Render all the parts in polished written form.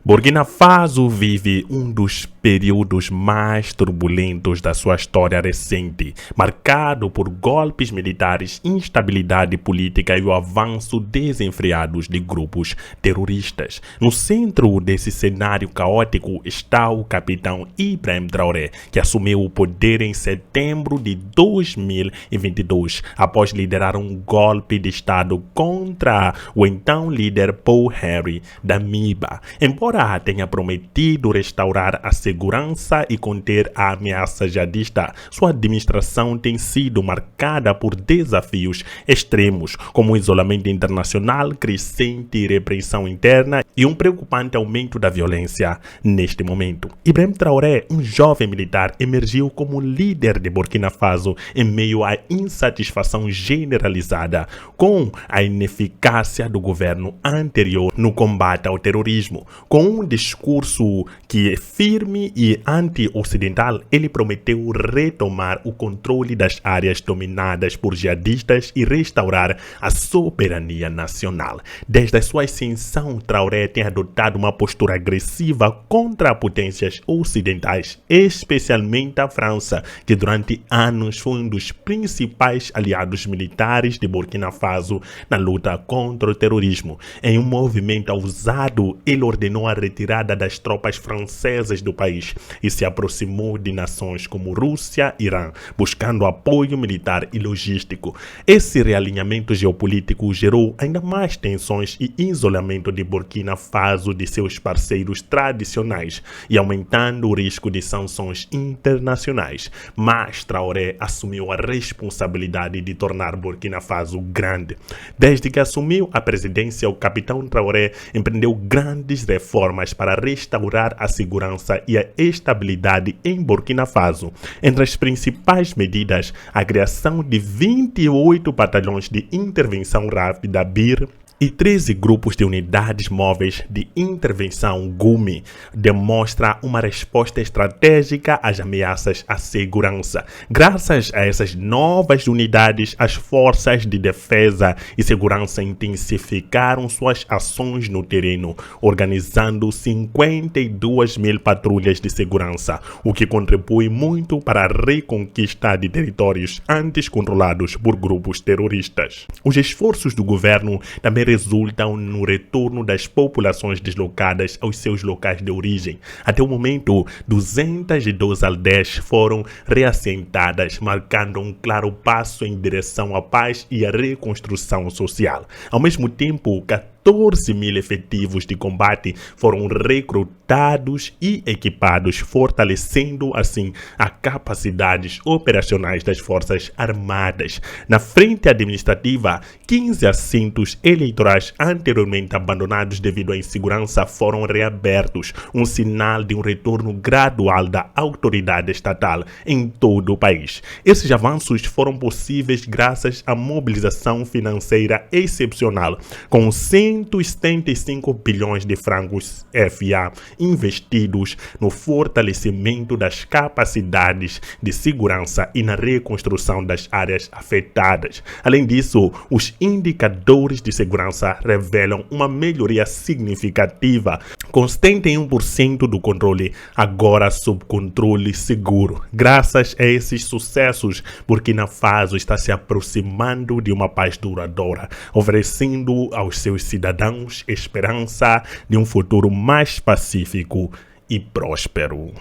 Burkina Faso vive um dos períodos mais turbulentos da sua história recente, marcado por golpes militares, instabilidade política e o avanço desenfreado de grupos terroristas. No centro desse cenário caótico está o capitão Ibrahim Traoré, que assumiu o poder em setembro de 2022, após liderar um golpe de Estado contra o então líder Paul Henri Damiba. Embora tenha prometido restaurar a segurança e conter a ameaça jihadista, sua administração tem sido marcada por desafios extremos, como o isolamento internacional, crescente repressão interna e um preocupante aumento da violência neste momento. Ibrahim Traoré, um jovem militar, emergiu como líder de Burkina Faso em meio à insatisfação generalizada com a ineficácia do governo anterior no combate ao terrorismo. Com um discurso que é firme e anti-ocidental, ele prometeu retomar o controle das áreas dominadas por jihadistas e restaurar a soberania nacional. Desde a sua ascensão, Traoré tem adotado uma postura agressiva contra potências ocidentais, especialmente a França, que durante anos foi um dos principais aliados militares de Burkina Faso na luta contra o terrorismo. Em um movimento ousado, ele ordenou a retirada das tropas francesas do país e se aproximou de nações como Rússia e Irã, buscando apoio militar e logístico. Esse realinhamento geopolítico gerou ainda mais tensões e isolamento de Burkina Faso de seus parceiros tradicionais e aumentando o risco de sanções internacionais. Mas Traoré assumiu a responsabilidade de tornar Burkina Faso grande. Desde que assumiu a presidência, o capitão Traoré empreendeu grandes reformas para restaurar a segurança e a estabilidade em Burkina Faso. Entre as principais medidas, a criação de 28 batalhões de intervenção rápida BIR e 13 grupos de unidades móveis de intervenção GUMI demonstra uma resposta estratégica às ameaças à segurança. Graças a essas novas unidades, as forças de defesa e segurança intensificaram suas ações no terreno, organizando 52 mil patrulhas de segurança, o que contribui muito para a reconquista de territórios antes controlados por grupos terroristas. Os esforços do governo também resultam no retorno das populações deslocadas aos seus locais de origem. Até o momento, 212 aldeias foram reassentadas, marcando um claro passo em direção à paz e à reconstrução social. Ao mesmo tempo, 14 mil efetivos de combate foram recrutados e equipados, fortalecendo assim as capacidades operacionais das Forças Armadas. Na frente administrativa, 15 assentos eleitorais anteriormente abandonados devido à insegurança foram reabertos, um sinal de um retorno gradual da autoridade estatal em todo o país. Esses avanços foram possíveis graças à mobilização financeira excepcional, com 175 bilhões de francos FA investidos no fortalecimento das capacidades de segurança e na reconstrução das áreas afetadas. Além disso, os indicadores de segurança revelam uma melhoria significativa, com 71% do controle agora sob controle seguro. Graças a esses sucessos, Burkina Faso está se aproximando de uma paz duradoura, oferecendo aos seus cidadãos esperança de um futuro mais pacífico e próspero.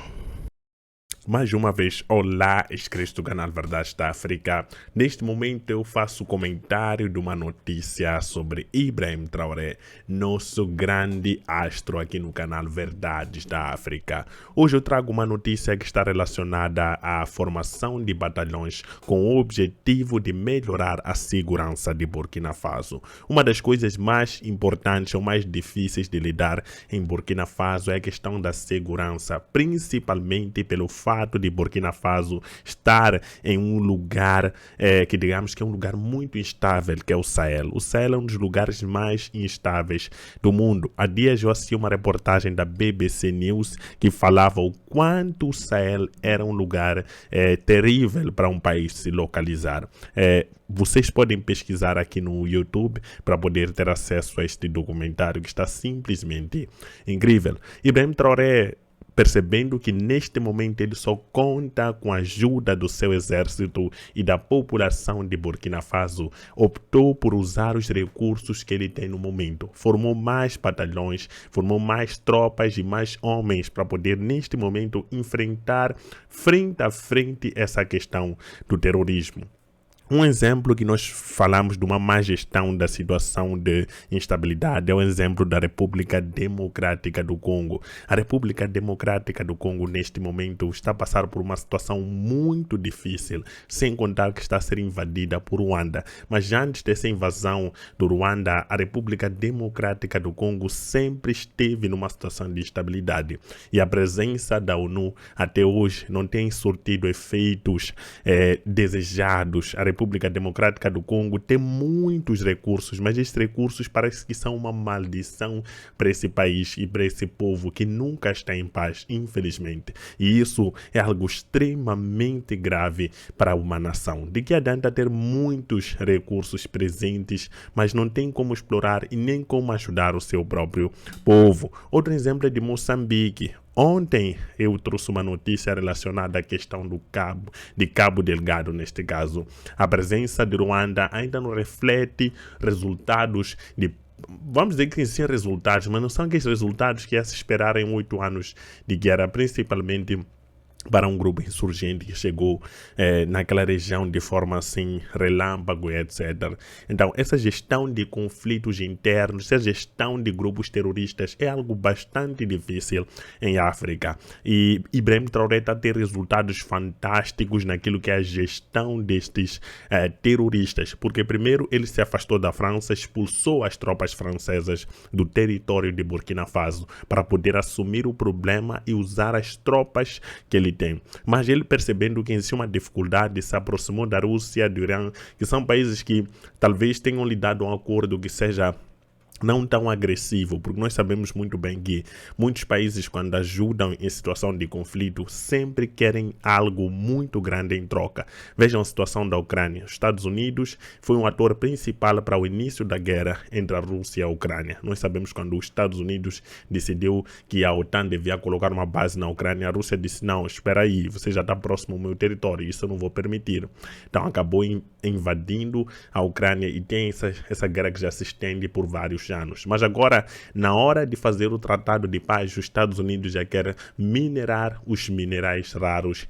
Mais uma vez, olá, inscritos do canal Verdades da África. Neste momento eu faço comentário de uma notícia sobre Ibrahim Traoré, nosso grande astro aqui no canal Verdades da África. Hoje eu trago uma notícia que está relacionada à formação de batalhões com o objetivo de melhorar a segurança de Burkina Faso. Uma das coisas mais importantes ou mais difíceis de lidar em Burkina Faso é a questão da segurança, principalmente pelo fato fato de Burkina Faso estar em um lugar que digamos que é um lugar muito instável, que é o Sahel. O Sahel é um dos lugares mais instáveis do mundo. Há dias eu assisti uma reportagem da BBC News que falava o quanto o Sahel era um lugar terrível para um país se localizar. Vocês podem pesquisar aqui no YouTube para poder ter acesso a este documentário que está simplesmente incrível. Ibrahim Traoré, percebendo que neste momento ele só conta com a ajuda do seu exército e da população de Burkina Faso, optou por usar os recursos que ele tem no momento. Formou mais batalhões, formou mais tropas e mais homens para poder neste momento enfrentar frente a frente essa questão do terrorismo. Um exemplo que nós falamos de uma má gestão da situação de instabilidade é o exemplo da República Democrática do Congo. A República Democrática do Congo, neste momento, está a passar por uma situação muito difícil, sem contar que está a ser invadida por Ruanda. Mas antes dessa invasão do Ruanda, a República Democrática do Congo sempre esteve numa situação de instabilidade. E a presença da ONU até hoje não tem surtido efeitos desejados. A República Democrática do Congo tem muitos recursos, mas estes recursos parece que são uma maldição para esse país e para esse povo que nunca está em paz, infelizmente. E isso é algo extremamente grave para uma nação. De que adianta ter muitos recursos presentes, mas não tem como explorar e nem como ajudar o seu próprio povo. Outro exemplo é de Moçambique. Ontem eu trouxe uma notícia relacionada à questão de Cabo Delgado, neste caso. A presença de Ruanda ainda não reflete resultados vamos dizer que sim resultados, mas não são aqueles resultados que é se esperar em 8 anos de guerra, principalmente para um grupo insurgente que chegou naquela região de forma assim, relâmpago, etc. Então, essa gestão de conflitos internos, essa gestão de grupos terroristas é algo bastante difícil em África. E Ibrahim Traoré está a ter resultados fantásticos naquilo que é a gestão destes terroristas, porque primeiro ele se afastou da França, expulsou as tropas francesas do território de Burkina Faso para poder assumir o problema e usar as tropas que ele tem. Mas ele, percebendo que existe uma dificuldade, se aproximou da Rússia, do Irã, que são países que talvez tenham lhe dado um acordo que seja não tão agressivo, porque nós sabemos muito bem que muitos países, quando ajudam em situação de conflito, sempre querem algo muito grande em troca. Vejam a situação da Ucrânia. Os Estados Unidos foi um ator principal para o início da guerra entre a Rússia e a Ucrânia. Nós sabemos quando os Estados Unidos decidiu que a OTAN devia colocar uma base na Ucrânia, a Rússia disse, não, espera aí, você já está próximo ao meu território, isso eu não vou permitir. Então acabou invadindo a Ucrânia e tem essa guerra que já se estende por vários anos. Mas agora, na hora de fazer o tratado de paz, os Estados Unidos já querem minerar os minerais raros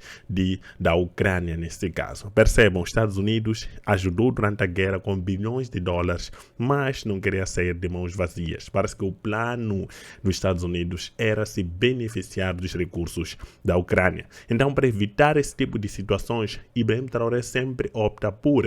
da Ucrânia, nesse caso. Percebam, os Estados Unidos ajudou durante a guerra com bilhões de dólares, mas não queria sair de mãos vazias. Parece que o plano dos Estados Unidos era se beneficiar dos recursos da Ucrânia. Então, para evitar esse tipo de situações, Ibrahim Traoré sempre opta por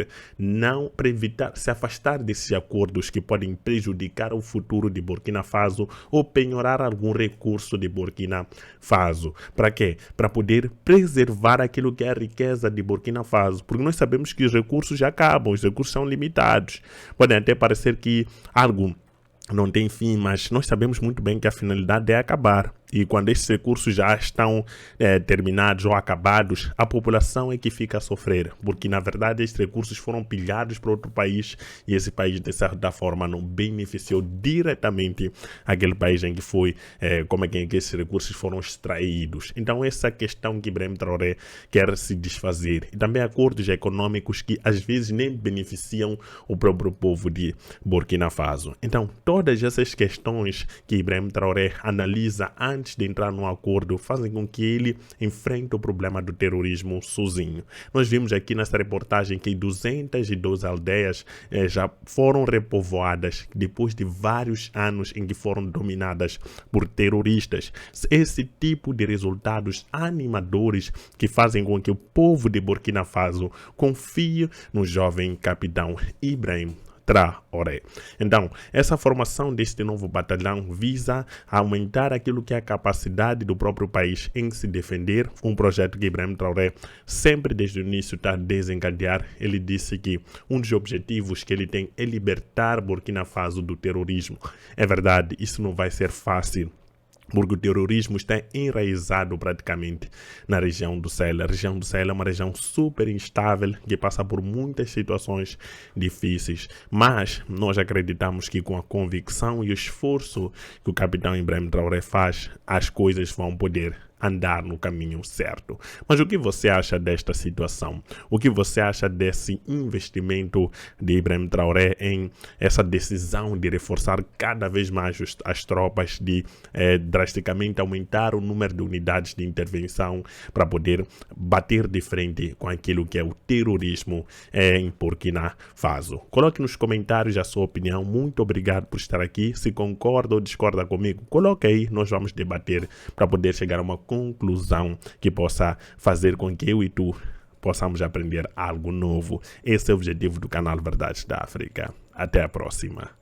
para evitar se afastar desses acordos que podem prejudicar o futuro de Burkina Faso ou penhorar algum recurso de Burkina Faso. Para quê? Para poder preservar aquilo que é a riqueza de Burkina Faso, porque nós sabemos que os recursos já acabam, os recursos são limitados. Podem até parecer que algo não tem fim, mas nós sabemos muito bem que a finalidade é acabar. E quando esses recursos já estão terminados ou acabados, a população é que fica a sofrer, porque na verdade esses recursos foram pilhados para outro país e esse país de certa forma não beneficiou diretamente aquele país em que foi, que esses recursos foram extraídos. Então essa questão que Ibrahim Traoré quer se desfazer. E também acordos econômicos que às vezes nem beneficiam o próprio povo de Burkina Faso. Então todas essas questões que Ibrahim Traoré analisa antes de entrar num acordo, fazem com que ele enfrente o problema do terrorismo sozinho. Nós vimos aqui nessa reportagem que 212 aldeias já foram repovoadas depois de vários anos em que foram dominadas por terroristas. Esse tipo de resultados animadores que fazem com que o povo de Burkina Faso confie no jovem capitão Ibrahim Traoré. Então, essa formação deste novo batalhão visa aumentar aquilo que é a capacidade do próprio país em se defender, um projeto que Ibrahim Traoré sempre desde o início está a desencadear. Ele disse que um dos objetivos que ele tem é libertar Burkina Faso do terrorismo. É verdade, isso não vai ser fácil, porque o terrorismo está enraizado praticamente na região do Sahel. A região do Sahel é uma região super instável, que passa por muitas situações difíceis, mas nós acreditamos que com a convicção e o esforço que o capitão Ibrahim Traoré faz, as coisas vão poder andar no caminho certo. Mas o que você acha desta situação? O que você acha desse investimento de Ibrahim Traoré em essa decisão de reforçar cada vez mais as tropas, de drasticamente aumentar o número de unidades de intervenção para poder bater de frente com aquilo que é o terrorismo em Burkina Faso? Coloque nos comentários a sua opinião. Muito obrigado por estar aqui. Se concorda ou discorda comigo, coloque aí, nós vamos debater para poder chegar a uma conclusão que possa fazer com que eu e tu possamos aprender algo novo. Esse é o objetivo do canal Verdades da África. Até a próxima.